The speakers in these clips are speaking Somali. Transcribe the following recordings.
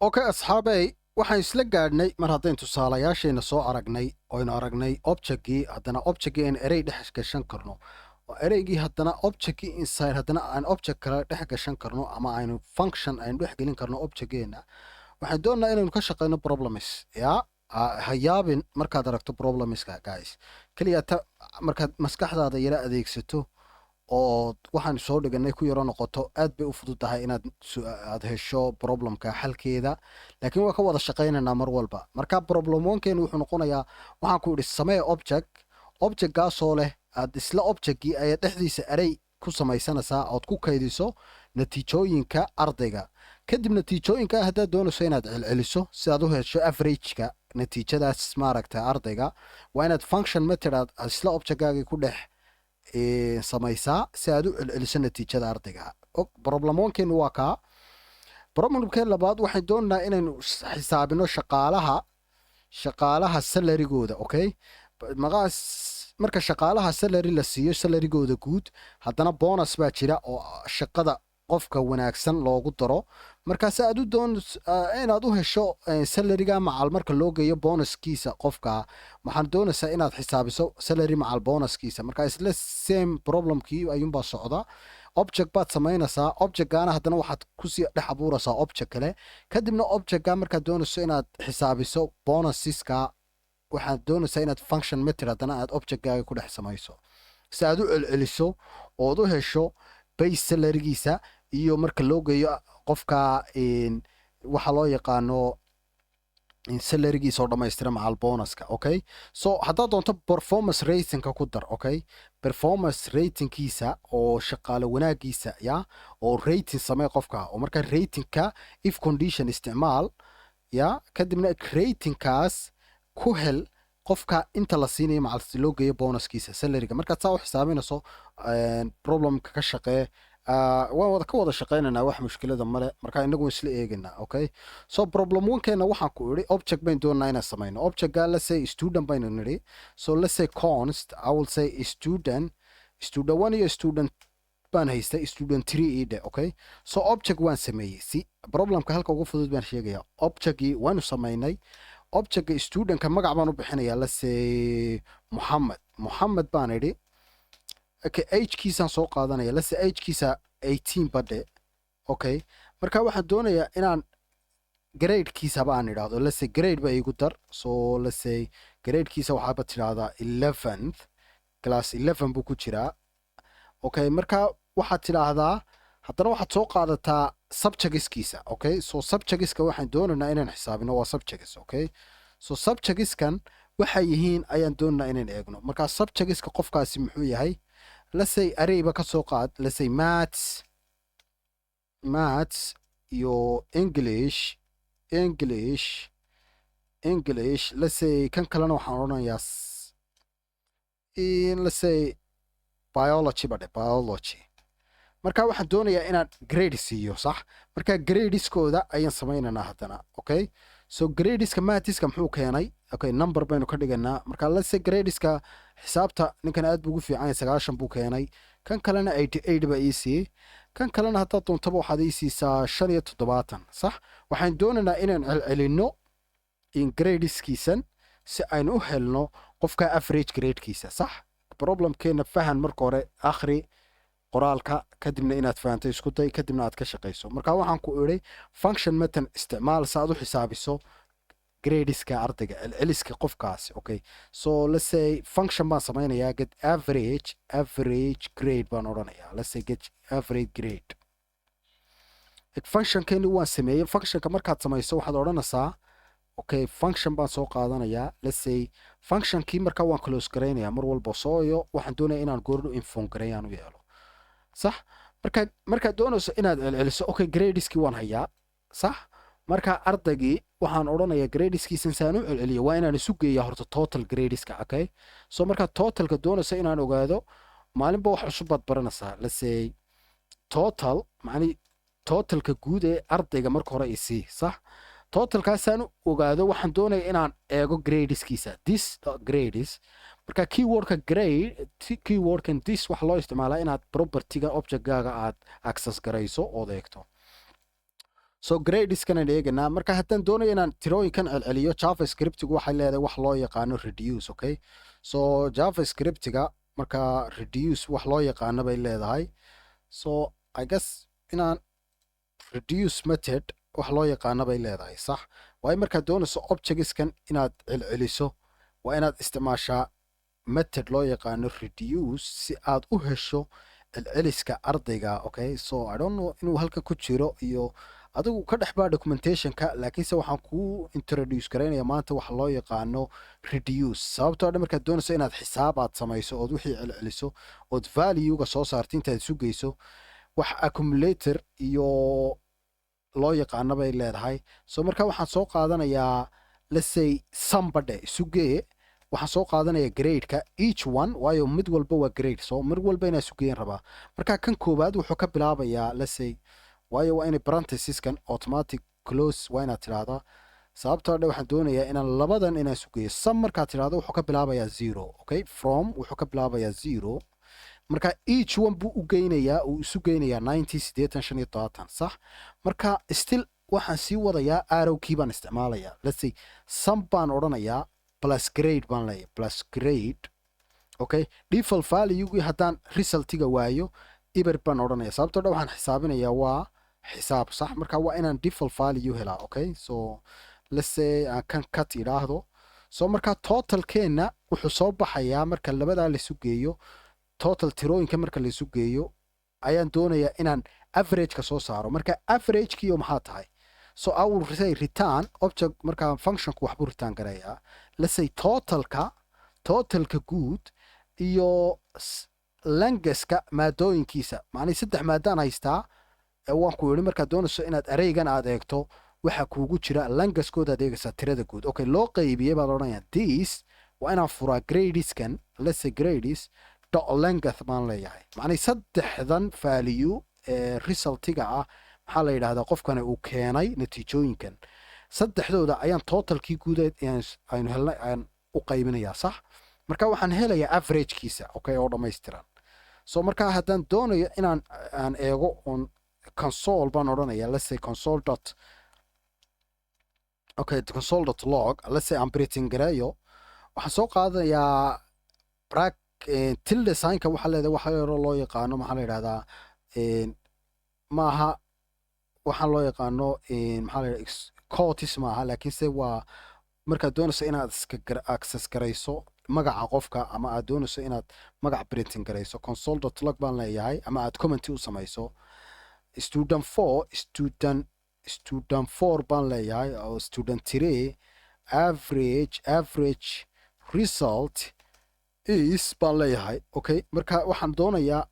Okay asxaabay waxaan isla gaadhnay mar haddaynu tusaalayaashayna soo aragnay oynu aragnay objectgii haddana objectgii aynu erey dhex gashan karno oo ereygii haddana objectgii inside haddana aan object kale dhex gashan karno ama aynu function aynu dhex gelin karno objectgeena waxaan doonaynaa inaynu ka shaqeyno problems yaa ha yaabin markaad aragto problemska guys keliya markaad maskaxdaada yara adeegsato oo waxaan soo dhiganay ku yaro noqoto aad bay u fududahay inaad aad hesho problemka xalkeeda laakiin waa ka wada shaqeynaynaa mar walba marka problem one-keenu wuxuu noqonayaa waxaan ku idhi samee objectgaasoo leh aad isla objectgii ayaad dhexdiisa array ku samaysanaysaa ood ku kaydiso natiijooyinka ardayga kadib natiijooyinka haddaad doonayso inaad celceliso si aad u hesho averageka natiijadaas maaragta ardayga waa inaad function method aad isla objectgaagii ku dhex samaysaa si aad u celceliso natiijada ardayga problem one-keenu waa kaa problemkeen labaad waxaan doonaynaa inaynu xisaabino shaqaalaha salarigooda okay maqaas marka shaqaalaha salary la siiyo salarigooda guud haddana bonus baa jira oo shaqada qofka wanaagsan loogu daro markaas aad u doon inaad u hesho salariga macal marka loo geeyo bonuskiisa qofka waxaan doonaysaa inaad xisaabiso salary macal bonuskiisa marka isla same problemkii ayuunbaa socda object baad samaynaysaa objectgaana haddana waxaad kusii dhex abuuraysaa object kale kadibna objectga markaad doonayso inaad xisaabiso bonusiska waxaad doonaysaa inaad function method haddana aad objectgaaga ku dhex samayso si aad u celceliso ood u hesho base salarigiisa iyo marka loo geeyo qofka waxa loo yaqaano salarigiisa oo dhammaystira macal bonuska okay so haddaad doonto performance ratingka ku dar okay performance ratingkiisa oo shaqaale wanaagiisa ya oo rating samee qofka oo marka ratingka if condition isticmaal ya kadibna ratingkaas ku hel qofka inta la siinayo macal loo geeyo bonuskiisa salariga markaad saa u xisaabinayso problemka ka shaqee waan ka wada shaqeynaynaa wax mushkilada male marka inagu isla eegaynaa okay so problem one-keena waxaan ku idhi object bayn doonaa inaan samayno objectga let's say student baynu nidhi so let's say const I will say student one iyo student baan haystay student 3 ide okay so object waan sameeyey si problemka halka ugu fudud baan sheegayaa objectgii waanu samaynay objectga studentka magac baan u bixinayaa let's say Muhammad baan idhi okay age-kiisaan soo qaadanaya let's say age-kiisa 18 badhe okay marka waxaan doonayaa inaan grade-kiisaba aan idhaahdo let's say grade ba igu dar so let's say grade-kiisa waxaaba tidhaahdaa 11th class 11 buu ku jiraa okay marka waxaad tidhaahdaa haddana waxaad soo qaadataa subjectskiisa okay so subjectska waxaan doonaynaa inaan xisaabino waa subjects okay so subjectskan waxay yihiin ayaan doonaynaa inaan eegno marka subjectska qofkaasi muxuu yahay let's say array ba ka soo qaad let's say maths iyo English let's say kan kalena waxaan odhanayaa let's say biology marka waxaan doonayaa inaan grade siiyo sax marka gradeskooda ayaan samaynaynaa haddana okay so gradeska mathska muxuu keenay okay number baynu ka dhiganaa marka let's say gradeska xisaabta ninkan aad buu ugu fiican yahay 9 buu keenay kan kalena 88 ba ii siiyey kan kalena haddaad doontaba waxaad ii siisaa 75 sax waxaan doonaynaa inaan celcelino in gradeskiisan si aynu u helno qofka average gradekiisa sax problemkeena fahan marka hore akhri qoraalka kadibna inaad fahanto isku day kadibna aad ka shaqeyso marka waxaan ku idhi function method isticmaal si aad u xisaabiso gradeska ardayga celceliska qofkaasi okay so let's say function baan samaynayaa get average grade baan odhanayaa let's say get average grade functionkeeni waan sameeyey functionka markaad samayso waxaad odhanaysaa okay function baan soo qaadanayaa let's say functionkii marka waan close garaynayaa mar walba sooyo waxaan doonayaa inaan goordho inform garayaan u yeelo صح marka doonayso inaad celceliso okay gradeski waan hayaa sax marka ardaygii waxaan odhanayaa gradeskiisan saan u celceliyo waa inaan isu geeyaa horta total gradeska okay so marka totalka doonayso inaan ogaado maalinba wax cusub baad baranaysaa let's say totalka guud ee ardayga marka hore isii sax totalkaasaan u ogaado waxaan doonayaa inaan eego gradeskiisa this grades marka keywordkan this waxa loo isticmaalaa inaad propertyga objectgaaga aad access garayso ood eegto so gradeskan aan eeganaa. Marka haddaan doonayo inaan tirooyinkan celceliyo, javascriptigu waxay leedahay wax loo yaqaano reduce. Okay, so javascriptiga marka reduce wax loo yaqaano bay leedahay. So I guess inaan reduce method wax loo yaqaano bay leedahay, sax? waayo markaad doonayso objectskan inaad celceliso waa inaad isticmaashaa method loo yaqaano reduce si aad u hesho celceliska ardayga. Okay, so I don't know inuu halkan ku jiro iyo adigu ka dhex baa documentationka, laakiinse waxaan kuu introduce garaynaya maanta waxa loo yaqaano reduce. sababtoo dhan markaad doonayso inaad xisaabaad samayso ood wixii celceliso ood value-ga soo saarto intaad isu geyso, wax accumulator iyo loo yaqaano bay leedahay. so marka waxaan soo qaadanayaa let's say somebody sugee, waxaan soo qaadanaya gradeka each one, waayo mid walba waa grade, so mid walba inaa sugeyn rabaa. marka kan koowaad wuxuu ka bilaabayaa let's say, waayo waa inay parentheseskan automatic close waa inaad tidhaahdaa. sababtoo dhan waxaan doonayaa inaan labadan inaan sugeeyo. some markaad tidhaahdo wuxuu ka bilaabayaa zero. Okay, from wuxuu ka bilaabayaa zero, marka each one buu u geynayaa, uu isu geynayaa 90 sax? marka still waxaan sii wadayaa arrowkii baan isticmaalayaa. let's say some baan odhanayaa plus grade baan leeyahay, plus grade. Okay, default value haddaan resultiga waayo iber baan odhanaya. sababtoo dhan waxaan xisaabinayaa waa xisaab, sax? marka waa inaan default value helaa. Okay, so let's say aan kan cut idhaahdo. so marka totalkeenna wuxuu soo baxayaa marka labadaa laisu geeyo, total tirooyinka marka laisu geeyo ayaan doonayaa inaan averageka soo saaro. marka averagekiyo maxaa tahay? so I will say return object, marka functionku waxbuu return garayaa. let's say totalka guud iyo langaska maadooyinkiisa, macnay 3 maadaan haystaa. waan ku yidhi markaad doonayso inaad arraygan aad eegto waxa kuugu jira langaskooda aad eegaysaa tirada guud. okay, loo qaybiyey baad odhanayaa this waa inaan furaa gradeskan, let's say grades dot length baan leeyahay. macnay 3dan value ee resultiga ah maxaa la yidhaahdaa qofkani uu keenay natiijooyinkan 3dooda ayaan totalkii guudeed aynu helnay aan u qaybinayaa, sax? marka waxaan helayaa averagekiisa. okay, oo dhammaystiran. so marka haddaan doonayo inaan eego on console baan odhanayaa, let's say console dot okay, console dot log, let's say aan printing gareeyo, waxaan soo qaadanayaa tilde signka waxaa leedahay waxa yaroo loo yaqaano maxaa la yidhahdaa maaha waxaan loo yaqaano maxaa la yidhahdaa quotes maaha, laakiinse waa markaad doonayso inaad access garayso magaca qofka ama aad doonayso inaad magac printing garayso. console dot log baan leeyahay, ama aad comment u samayso. student 4 baan leeyahay, oo student 3 average result is baan leeyahay. okay, marka waxaan doonayaa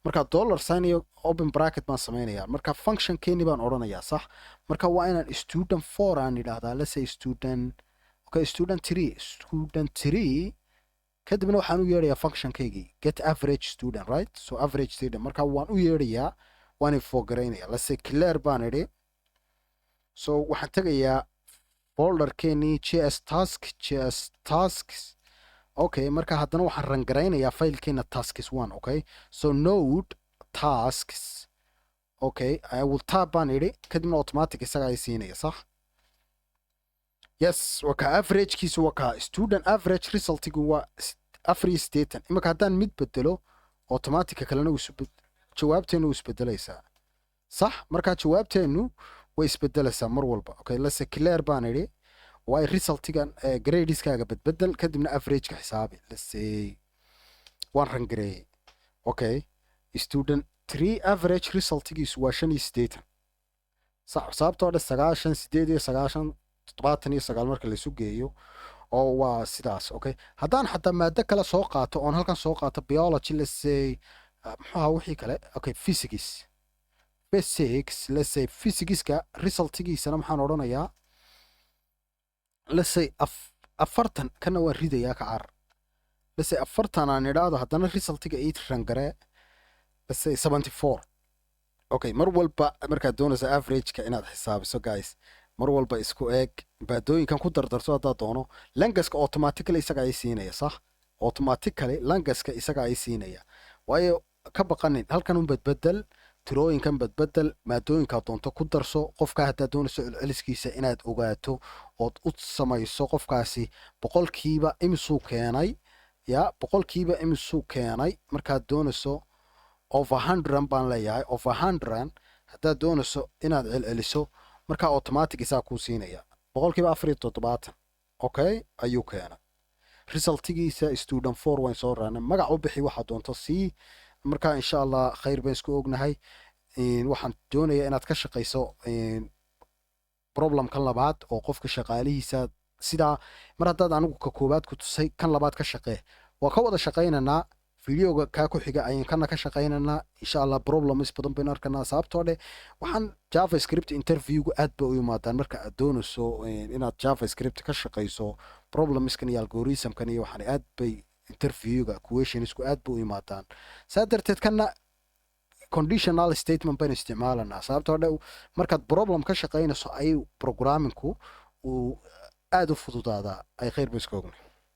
marka dollar sign iyo open bracket baan samaynayaa. marka function keeni baan odhanayaa, sax? marka waa inaan student 4 aan idhaahdaa, let's say student 3 kadibna waxaan u yeedhayaa functionkaygii get average student, right? so average student, marka waan u yeedhayaa, waan infogaraynaya. let's say clear baan idhi. so waxaan tegayaa folderkeenii js tasks. okay, marka haddana waxaan rangaraynayaa filekeena tasks1. okay, so node tasks. okay, I will tab baan idhi, kadibna automatic isaga ay siinaya, sax? yes, waa ka averagekiisu waa ka student average resultigu waa 4 imika haddaan mid bedelo automatica kalena jawaabteenu u isbedelaysaa, sax? marka jawaabteenu way isbedelaysaa mar walba. okay, let's say clear baan idhi, waa resultigan gradeskaaga bedbedel kadibna averageka xisaabi. let's say waan rangareeyey. okay, student 3 average resultigiisu waa 85 sax? sababtoo dhan 98 marka laisu geeyo oo waa sidaas. okay, haddaan xataa maado kale soo qaato oon halkan soo qaato biology, let's say muxuuha wixii kale. okay, physics, let's say physicska resultigiisana maxaan odhanayaa, let's say 40 kana waan ridayaa ka carar. let's say 40 aan idhaahdo, haddana resultiga ii rangaree let's say 74. okay, mar walba markaad doonayso averageka inaad xisaabiso guys, mar walba isku eeg baadooyinkan ku dardarso haddaad doono. langaska automatically isaga ay siinaya, sax? automatically langaska isaga ay siinaya, waayo ka baqanin halkan un bedbedel tirooyinkan badbedel maadooyinkaa doonto ku darso qofkaa haddaad doonayso celceliskiisa inaad ogaato ood u samayso qofkaasi boqolkiiba imisuu keenay ya boqolkiiba imisuu keenay markaad doonayso over 100 baan leeyahay over 100 haddaad doonayso inaad celceliso markaa automatic isaa kuu siinaya boqolkiiba 47 okay ayuu keenay resultigiisa student 4 waan soo raana magac u bixi waxa doonto sii markaa insha allah khayr baan isku ognahay waxaan doonayaa inaad ka shaqayso problemkan labaad oo qofka shaqaalihiisa sidaa mar haddaad anigu ka koowaad ku tusay kan labaad ka shaqee waa ka wada shaqaynaynaa videoga kaa ku xiga ayaan kana ka shaqaynaynaa insha allah problems badan baynu arkanaa sababtoo dheh waxaan javascript interviewgu aad bay u yimaadaan marka aad doonayso inaad javascript ka shaqayso problemskan iyo algoritmkan iyo waxaan aad bay interviewga questionsku aad bay u yimaadaan saa darteed kana conditional statement baynu isticmaalanaa sababtoo dheh markaad problem ka shaqaynayso ayuu programmingku uu aad u fududaadaa ay khayr ba iska ogna